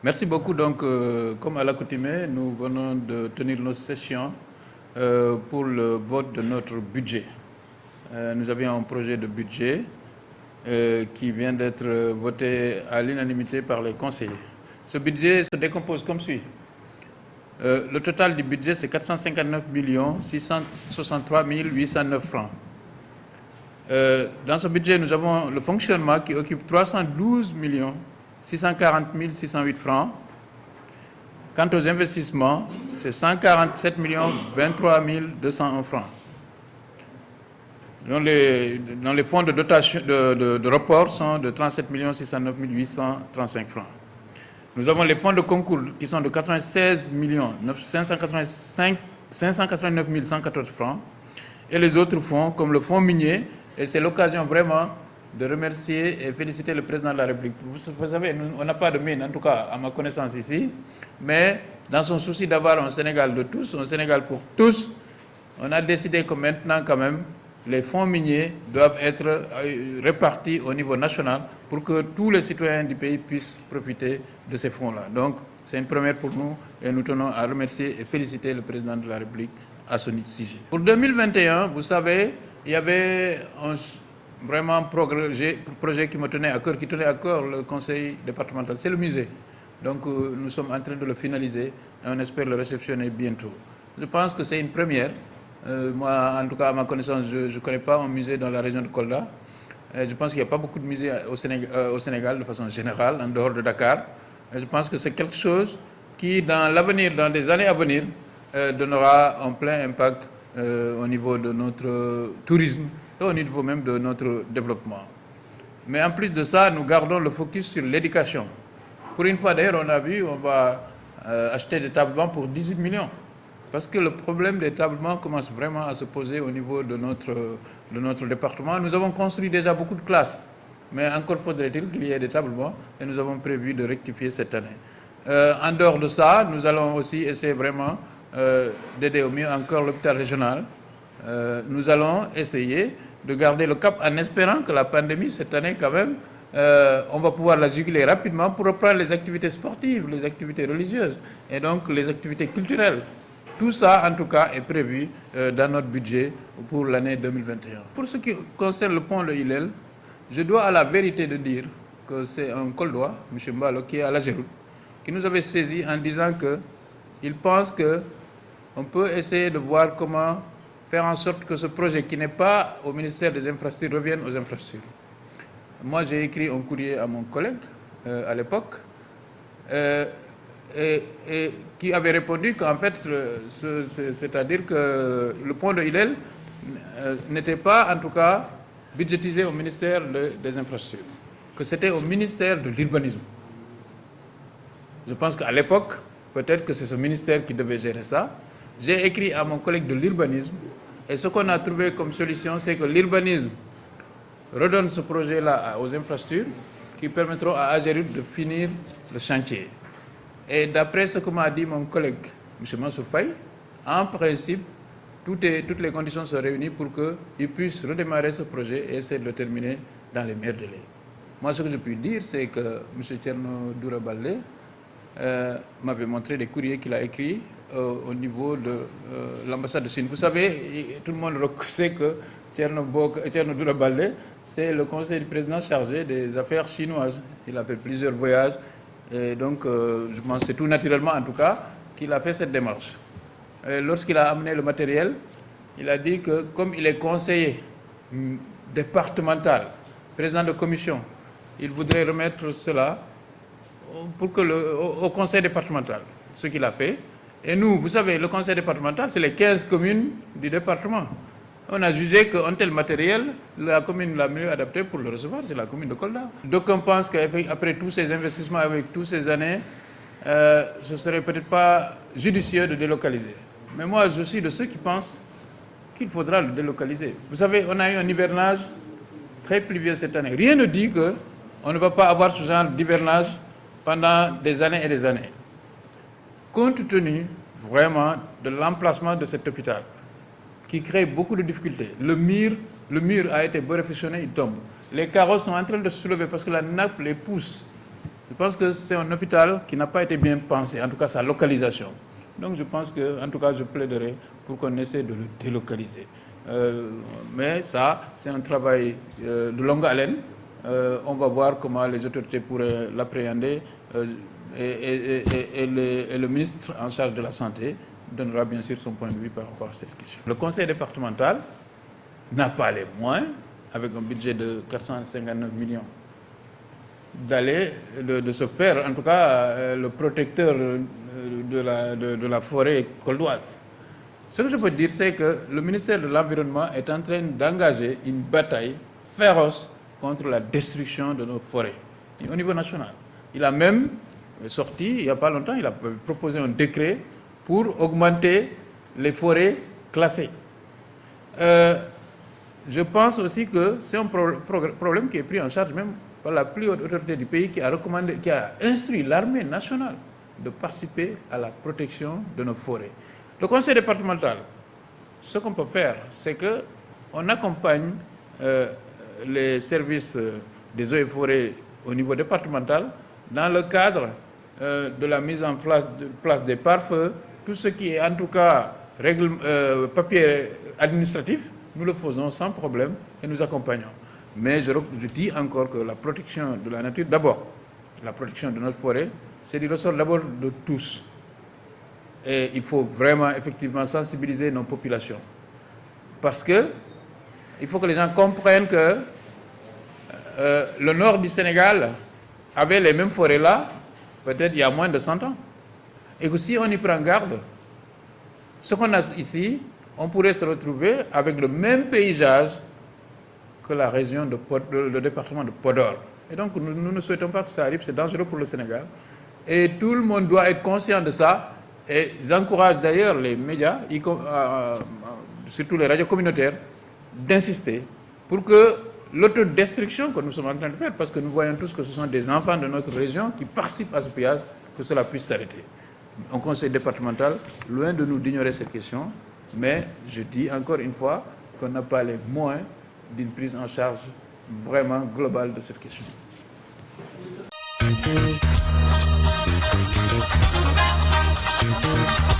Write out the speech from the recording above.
Merci beaucoup. Donc, comme à l'accoutumée, nous venons de tenir nos sessions pour le vote de notre budget. Nous avions un projet de budget qui vient d'être voté à l'unanimité par les conseillers. Ce budget se décompose comme suit. Le total du budget, c'est 459 663 809 francs. Dans ce budget, nous avons le fonctionnement qui occupe 312 640 608 francs. Quant aux investissements, c'est 147 23 201 francs. Dans les fonds de dotation de report sont de 37 609 835 francs. Nous avons les fonds de concours qui sont de 96 589 114 francs. Et les autres fonds, comme le fonds minier, et c'est l'occasion vraiment de remercier et féliciter le président de la République. Vous savez, on n'a pas de mine, en tout cas à ma connaissance ici, mais dans son souci d'avoir un Sénégal de tous, un Sénégal pour tous, on a décidé que maintenant quand même, les fonds miniers doivent être répartis au niveau national pour que tous les citoyens du pays puissent profiter de ces fonds-là. Donc, c'est une première pour nous et nous tenons à remercier et féliciter le président de la République à ce sujet. Pour 2021, vous savez, il y avait vraiment un projet qui me tenait à cœur, qui tenait à cœur le conseil départemental, c'est le musée. Donc, nous sommes en train de le finaliser et on espère le réceptionner bientôt. Je pense que c'est une première. Moi, en tout cas, à ma connaissance, je ne connais pas un musée dans la région de Kolda. Je pense qu'il n'y a pas beaucoup de musées au Sénégal de façon générale, en dehors de Dakar. Je pense que c'est quelque chose qui, dans l'avenir, dans des années à venir, donnera un plein impact au niveau de notre tourisme et au niveau même de notre développement. Mais en plus de ça, nous gardons le focus sur l'éducation. Pour une fois, d'ailleurs, on a vu, on va acheter des tablements pour 18 millions. Parce que le problème des tablements commence vraiment à se poser au niveau de notre département. Nous avons construit déjà beaucoup de classes, mais encore faudrait-il qu'il y ait des tablements et nous avons prévu de rectifier cette année. En dehors de ça, nous allons aussi essayer vraiment d'aider au mieux encore l'hôpital régional. Nous allons essayer de garder le cap en espérant que la pandémie, cette année quand même, on va pouvoir la juguler rapidement pour reprendre les activités sportives, les activités religieuses et donc les activités culturelles. Tout ça, en tout cas, est prévu dans notre budget pour l'année 2021. Pour ce qui concerne le pont de Hillel, je dois à la vérité de dire que c'est un Coldois, M. Mbalo, qui est à la Géroute, qui nous avait saisi en disant qu'il pense qu'on peut essayer de voir comment faire en sorte que ce projet qui n'est pas au ministère des Infrastructures revienne aux infrastructures. Moi, j'ai écrit un courrier à mon collègue à l'époque, et qui avait répondu qu'en fait, c'est-à-dire que le pont de Hillel n'était pas, en tout cas, budgétisé au ministère des Infrastructures, que c'était au ministère de l'Urbanisme. Je pense qu'à l'époque, peut-être que c'est ce ministère qui devait gérer ça. J'ai écrit à mon collègue de l'Urbanisme, et ce qu'on a trouvé comme solution, c'est que l'Urbanisme redonne ce projet-là aux infrastructures qui permettront à Agérit de finir le chantier. Et d'après ce que m'a dit mon collègue, M. Mansour Faye, en principe, toutes les conditions sont réunies pour qu'il puisse redémarrer ce projet et essayer de le terminer dans les meilleurs délais. Moi, ce que je puis dire, c'est que M. Tcherno Dourabalé m'avait montré des courriers qu'il a écrits au niveau de l'ambassade de Chine. Vous savez, tout le monde sait que Tcherno Dourabalé, c'est le conseiller du président chargé des affaires chinoises. Il a fait plusieurs voyages. Et donc, je pense que c'est tout naturellement, en tout cas, qu'il a fait cette démarche. Lorsqu'il a amené le matériel, il a dit que, comme il est conseiller départemental, président de commission, il voudrait remettre cela au conseil départemental, ce qu'il a fait. Et nous, vous savez, le conseil départemental, c'est les 15 communes du département. On a jugé qu'un tel matériel, la commune la mieux adaptée pour le recevoir, c'est la commune de Kolda. D'aucuns pensent qu'après tous ces investissements, avec toutes ces années, ce serait peut-être pas judicieux de délocaliser. Mais moi, je suis de ceux qui pensent qu'il faudra le délocaliser. Vous savez, on a eu un hivernage très pluvieux cette année. Rien ne dit qu'on ne va pas avoir ce genre d'hivernage pendant des années et des années. Compte tenu vraiment de l'emplacement de cet hôpital, qui crée beaucoup de difficultés. Le mur a été beau réfectionné, il tombe. Les carreaux sont en train de se soulever parce que la nappe les pousse. Je pense que c'est un hôpital qui n'a pas été bien pensé, en tout cas sa localisation. Donc je pense que, en tout cas, je plaiderai pour qu'on essaie de le délocaliser. Mais ça, c'est un travail de longue haleine. On va voir comment les autorités pourraient l'appréhender et le ministre en charge de la Santé donnera bien sûr son point de vue par rapport à cette question. Le conseil départemental n'a pas les moyens, avec un budget de 459 millions, de se faire, en tout cas, le protecteur de la forêt coldoise. Ce que je peux dire, c'est que le ministère de l'Environnement est en train d'engager une bataille féroce contre la destruction de nos forêts au niveau national. Il a même sorti, il n'y a pas longtemps, il a proposé un décret pour augmenter les forêts classées. Je pense aussi que c'est un problème qui est pris en charge même par la plus haute autorité du pays qui a instruit l'armée nationale de participer à la protection de nos forêts. Le conseil départemental, ce qu'on peut faire, c'est qu'on accompagne les services des eaux et forêts au niveau départemental dans le cadre de la mise en place des pare-feux, tout ce qui est en tout cas papier administratif, nous le faisons sans problème et nous accompagnons. Mais je dis encore que la protection de la nature, d'abord, la protection de notre forêt, c'est du ressort d'abord de tous. Et il faut vraiment, effectivement, sensibiliser nos populations. Parce que il faut que les gens comprennent que le nord du Sénégal avait les mêmes forêts-là, peut-être il y a moins de 100 ans. Et que si on y prend garde, ce qu'on a ici, on pourrait se retrouver avec le même paysage que la région le département de Podor. Et donc, nous ne souhaitons pas que ça arrive, c'est dangereux pour le Sénégal. Et tout le monde doit être conscient de ça. Et j'encourage d'ailleurs les médias, surtout les radios communautaires, d'insister pour que l'autodestruction que nous sommes en train de faire, parce que nous voyons tous que ce sont des enfants de notre région qui participent à ce pillage, que cela puisse s'arrêter. Un conseil départemental, loin de nous d'ignorer cette question, mais je dis encore une fois qu'on n'a pas les moyens d'une prise en charge vraiment globale de cette question. Thank you.